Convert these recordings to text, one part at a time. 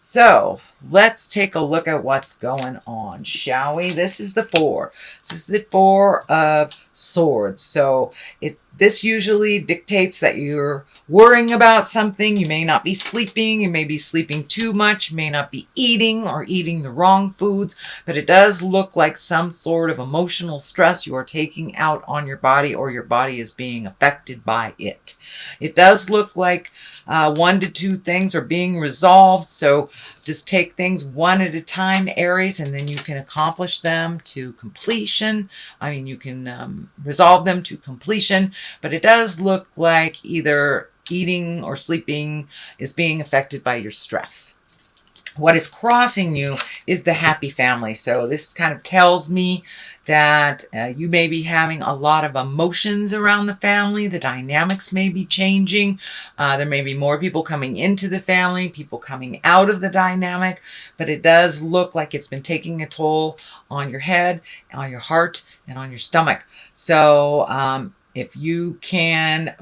So let's take a look at what's going on, shall we? This is the four. This is the Four of Swords. So this usually dictates that you're worrying about something. You may not be sleeping. You may be sleeping too much. You may not be eating or eating the wrong foods. But it does look like some sort of emotional stress you are taking out on your body, or your body is being affected by it. It does look like 1 to 2 things are being resolved. So just take things one at a time, Aries, and then you can accomplish them to completion. You can resolve them to completion, but it does look like either eating or sleeping is being affected by your stress. What is crossing you is the happy family. So this kind of tells me that you may be having a lot of emotions around the family. The dynamics may be changing. There may be more people coming into the family, people coming out of the dynamic, but it does look like it's been taking a toll on your head, on your heart, and on your stomach. So if you can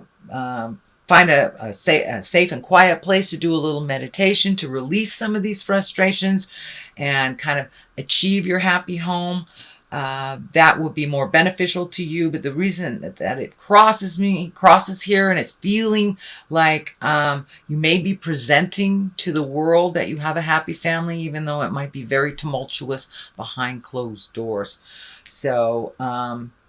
find a safe and quiet place to do a little meditation to release some of these frustrations and kind of achieve your happy home, that will be more beneficial to you. But the reason that it crosses here, and it's feeling like you may be presenting to the world that you have a happy family, even though it might be very tumultuous behind closed doors. So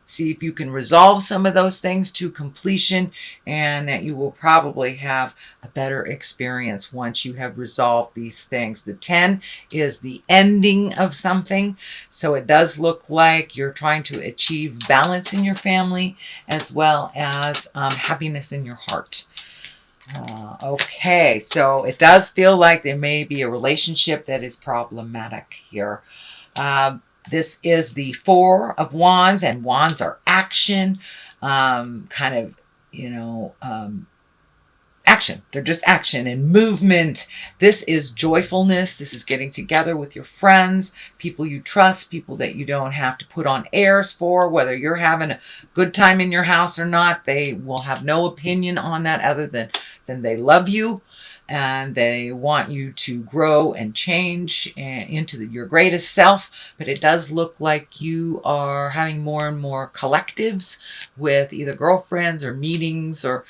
see if you can resolve some of those things to completion, and that you will probably have a better experience once you have resolved these things. The 10 is the ending of something. So it does look like you're trying to achieve balance in your family, as well as happiness in your heart. Okay, so it does feel like there may be a relationship that is problematic here. This is the Four of Wands, and wands are action, action. They're just action and movement. This is joyfulness. This is getting together with your friends, people you trust, people that you don't have to put on airs for. Whether you're having a good time in your house or not, they will have no opinion on that other than they love you. And they want you to grow and change into your greatest self. But it does look like you are having more and more collectives with either girlfriends or meetings or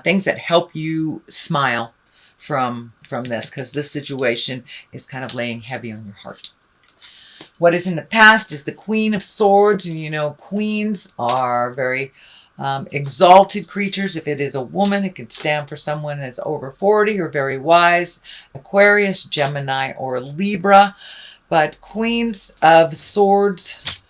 things that help you smile from this, because this situation is kind of laying heavy on your heart. What is in the past is the Queen of Swords. And queens are very exalted creatures. If it is a woman, it could stand for someone that's over 40 or very wise, Aquarius, Gemini, or Libra. But Queens of Swords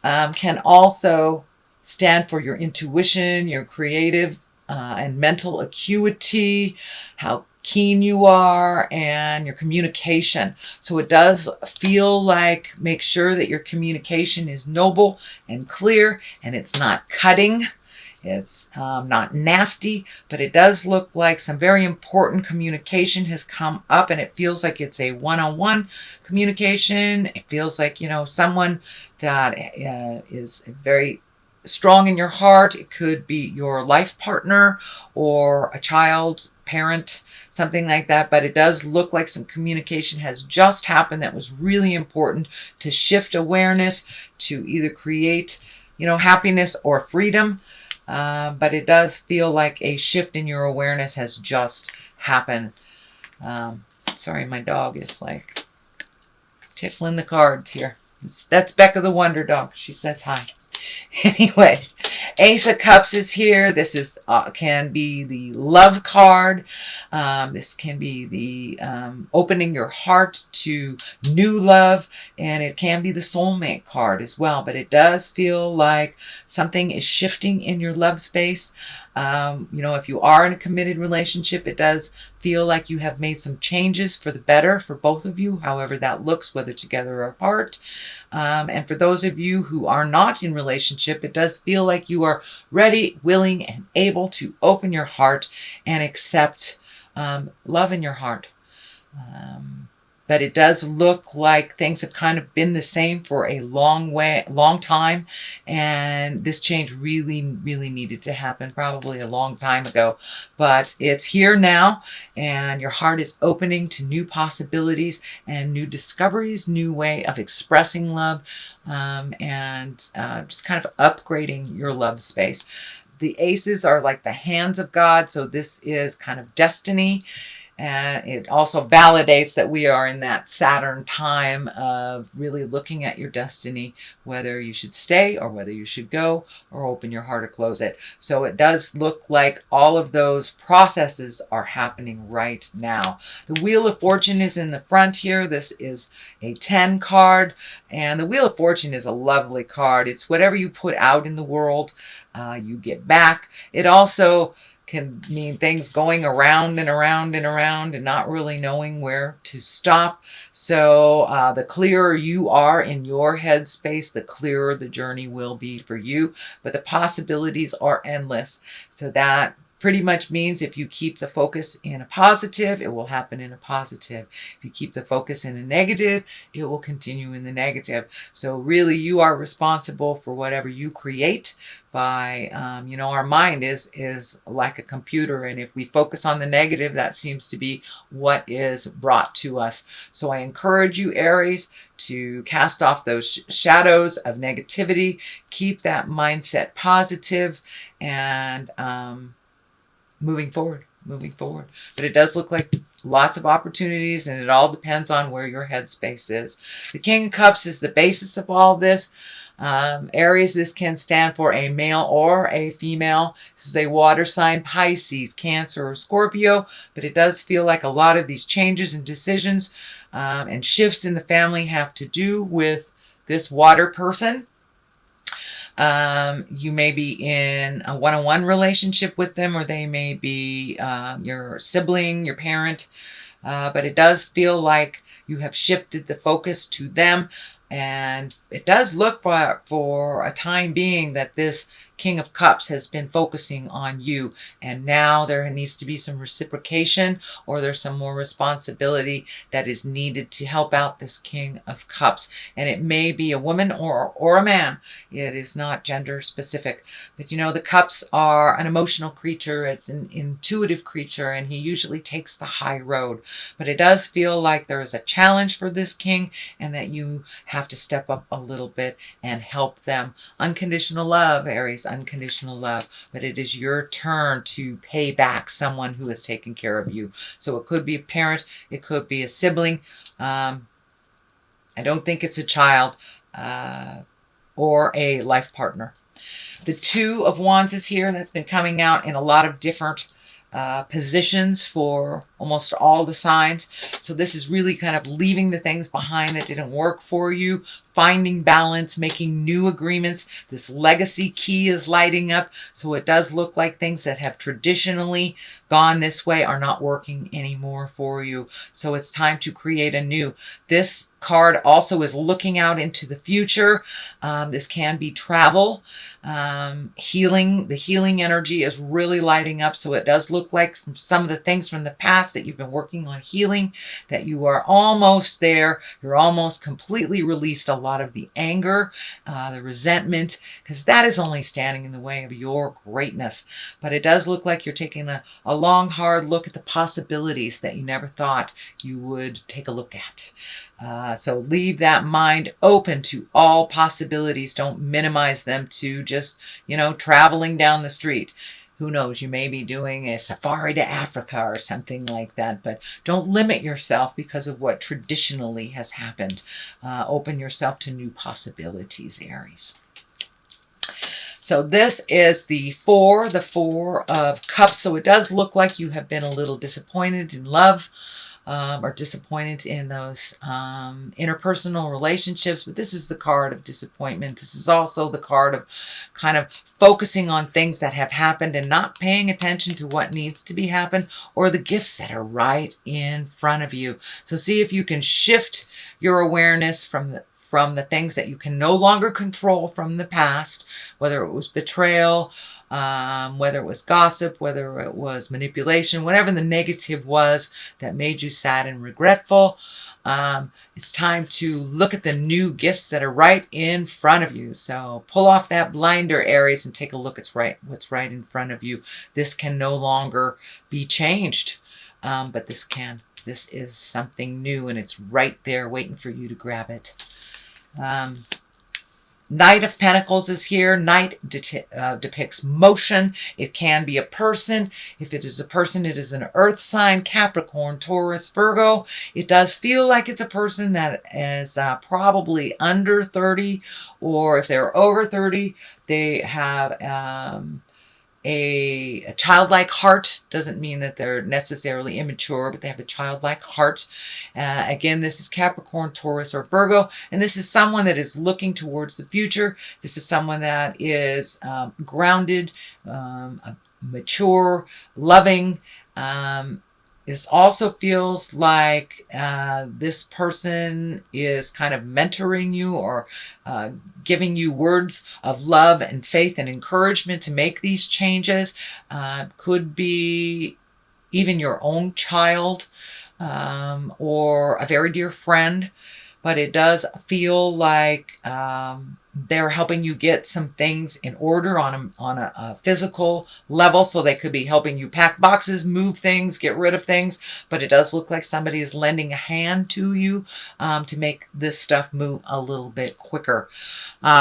can also stand for your intuition, your creative and mental acuity, how keen you are, and your communication. So it does feel like, make sure that your communication is noble and clear, and it's not cutting. It's not nasty, but it does look like some very important communication has come up, and it feels like it's a one-on-one communication. It feels like, someone that is very strong in your heart. It could be your life partner or a child, parent, something like that. But it does look like some communication has just happened that was really important to shift awareness, to either create, happiness or freedom. But it does feel like a shift in your awareness has just happened. Sorry, my dog is like tickling the cards here. That's Becca the Wonder Dog. She says hi. Anyway, Ace of Cups is here. This can be the love card. This can be the opening your heart to new love, and it can be the soulmate card as well. But it does feel like something is shifting in your love space. If you are in a committed relationship, it does feel like you have made some changes for the better for both of you, however that looks, whether together or apart. And for those of you who are not in relationship, it does feel like you are ready, willing, and able to open your heart and accept love in your heart. but it does look like things have kind of been the same for a long time. And this change really, really needed to happen probably a long time ago, but it's here now, and your heart is opening to new possibilities and new discoveries, new way of expressing love, and just kind of upgrading your love space. The aces are like the hands of God, so this is kind of destiny. And it also validates that we are in that Saturn time of really looking at your destiny, whether you should stay or whether you should go or open your heart or close it. So it does look like all of those processes are happening right now. The Wheel of Fortune is in the front here. This is a 10 card, and the Wheel of Fortune is a lovely card. It's whatever you put out in the world, you get back. It also can mean things going around and around and around and not really knowing where to stop. So the clearer you are in your headspace, the clearer the journey will be for you. But the possibilities are endless. So that pretty much means if you keep the focus in a positive, it will happen in a positive. If you keep the focus in a negative, it will continue in the negative. So really, you are responsible for whatever you create by, our mind is like a computer. And if we focus on the negative, that seems to be what is brought to us. So I encourage you, Aries, to cast off those shadows of negativity, keep that mindset positive, and moving forward. But it does look like lots of opportunities, and it all depends on where your headspace is. The King of Cups is the basis of all this. Aries, this can stand for a male or a female. This is a water sign, Pisces, Cancer, or Scorpio, but it does feel like a lot of these changes and decisions and shifts in the family have to do with this water person. You may be in a one-on-one relationship with them, or they may be your sibling, your parent, but it does feel like you have shifted the focus to them. And it does look for a time being that this King of Cups has been focusing on you, and now there needs to be some reciprocation, or there's some more responsibility that is needed to help out this King of Cups. And it may be a woman or a man. It is not gender specific. But the cups are an emotional creature. It's an intuitive creature, and he usually takes the high road. But it does feel like there is a challenge for this king, and that you have to step up a little bit and help them. Unconditional love, Aries, unconditional love. But it is your turn to pay back someone who has taken care of you. So it could be a parent, it could be a sibling. I don't think it's a child or a life partner. The Two of Wands is here. That's been coming out in a lot of different positions for almost all the signs. So this is really kind of leaving the things behind that didn't work for you, finding balance, making new agreements. This legacy key is lighting up. So it does look like things that have traditionally gone this way are not working anymore for you. So it's time to create a new. This card also is looking out into the future. This can be travel, healing. The healing energy is really lighting up. So it does look like from some of the things from the past that you've been working on healing, that you are almost there. You're almost completely released a lot of the anger, the resentment, because that is only standing in the way of your greatness. But it does look like you're taking a long, hard look at the possibilities that you never thought you would take a look at. So leave that mind open to all possibilities. Don't minimize them to just, traveling down the street. Who knows, you may be doing a safari to Africa or something like that, but don't limit yourself because of what traditionally has happened. Open yourself to new possibilities, Aries. So this is the Four of Cups. So it does look like you have been a little disappointed in love. Or disappointed in those interpersonal relationships. But this is the card of disappointment. This is also the card of kind of focusing on things that have happened and not paying attention to what needs to be happened, or the gifts that are right in front of you. So see if you can shift your awareness from from the things that you can no longer control from the past, whether it was betrayal, whether it was gossip, whether it was manipulation, whatever the negative was that made you sad and regretful. It's time to look at the new gifts that are right in front of you. So pull off that blinder, Aries, and take a look at what's right in front of you. This can no longer be changed, but this can. This is something new, and it's right there waiting for you to grab it. Knight of Pentacles is here. Knight depicts motion. It can be a person. If it is a person, it is an earth sign, Capricorn, Taurus, Virgo. It does feel like it's a person that is probably under 30, or if they're over 30, they have a childlike heart. Doesn't mean that they're necessarily immature, but they have a childlike heart. Again, this is Capricorn, Taurus, or Virgo, and this is someone that is looking towards the future. This is someone that is grounded, mature, loving. This also feels like this person is kind of mentoring you, or giving you words of love and faith and encouragement to make these changes. Could be even your own child, or a very dear friend, but it does feel like they're helping you get some things in order on a physical level. So they could be helping you pack boxes, move things, get rid of things. But it does look like somebody is lending a hand to you to make this stuff move a little bit quicker.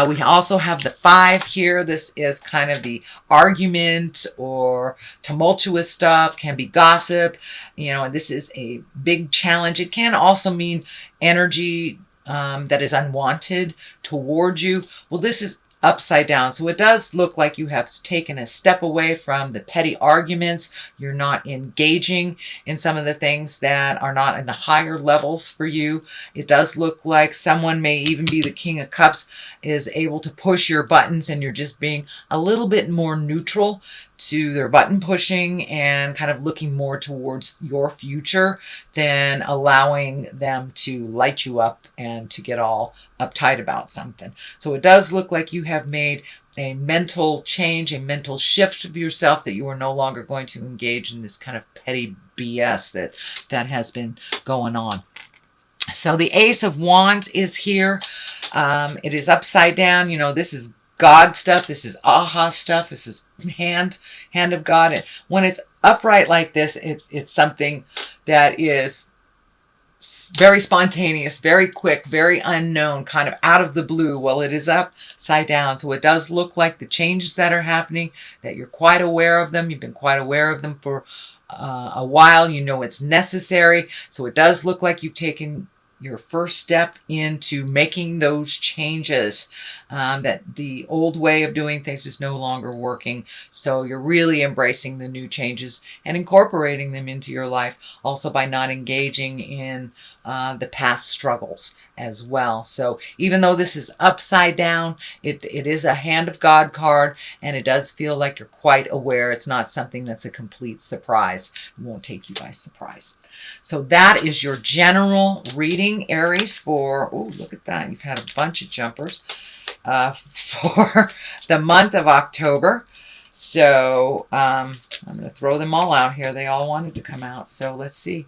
We also have the 5 here. This is kind of the argument or tumultuous stuff. Can be gossip. And this is a big challenge. It can also mean energy that is unwanted towards you. Well, this is upside down. So it does look like you have taken a step away from the petty arguments. You're not engaging in some of the things that are not in the higher levels for you. It does look like someone, may even be the King of Cups, is able to push your buttons, and you're just being a little bit more neutral to their button pushing and kind of looking more towards your future than allowing them to light you up and to get all uptight about something. So it does look like you have made a mental change, a mental shift of yourself, that you are no longer going to engage in this kind of petty BS that has been going on. So the Ace of Wands is here. It is upside down. This is God stuff. This is aha stuff. This is hand of God. And when it's upright like this, it's something that is very spontaneous, very quick, very unknown, kind of out of the blue. Well, it is upside down. So it does look like the changes that are happening, that you're quite aware of them. You've been quite aware of them for a while. It's necessary. So it does look like you've taken your first step into making those changes, that the old way of doing things is no longer working. So you're really embracing the new changes and incorporating them into your life, also by not engaging in the past struggles as well. So even though this is upside down, it is a Hand of God card, and it does feel like you're quite aware. It's not something that's a complete surprise. It won't take you by surprise. So that is your general reading, Aries, for, oh, look at that. You've had a bunch of jumpers for the month of October. So I'm going to throw them all out here. They all wanted to come out. So let's see.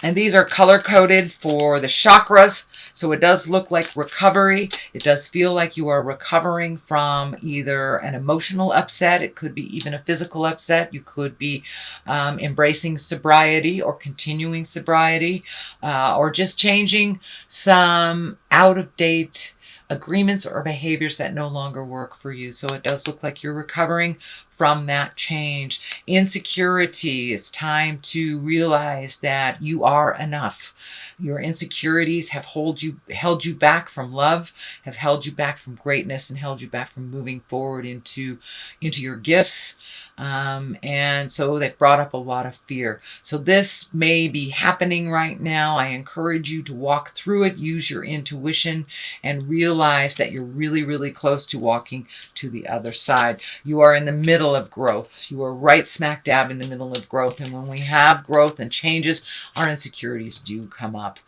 And these are color-coded for the chakras. So it does look like recovery. It does feel like you are recovering from either an emotional upset. It could be even a physical upset. You could be embracing sobriety or continuing sobriety, or just changing some out-of-date agreements or behaviors that no longer work for you. So it does look like you're recovering from that change. Insecurity, it's time to realize that you are enough. Your insecurities have held you back from love, have held you back from greatness, and held you back from moving forward into your gifts. And so they've brought up a lot of fear. So this may be happening right now. I encourage you to walk through it, use your intuition, and realize that you're really, really close to walking to the other side. You are in the middle of growth. You are right smack dab in the middle of growth. And when we have growth and changes, our insecurities do come up.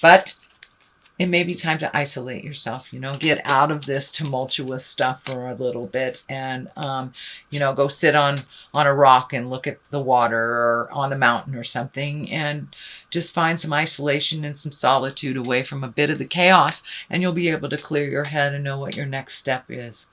But it may be time to isolate yourself, you know, get out of this tumultuous stuff for a little bit and, you know, go sit on a rock and look at the water or on the mountain or something and just find some isolation and some solitude away from a bit of the chaos, and you'll be able to clear your head and know what your next step is.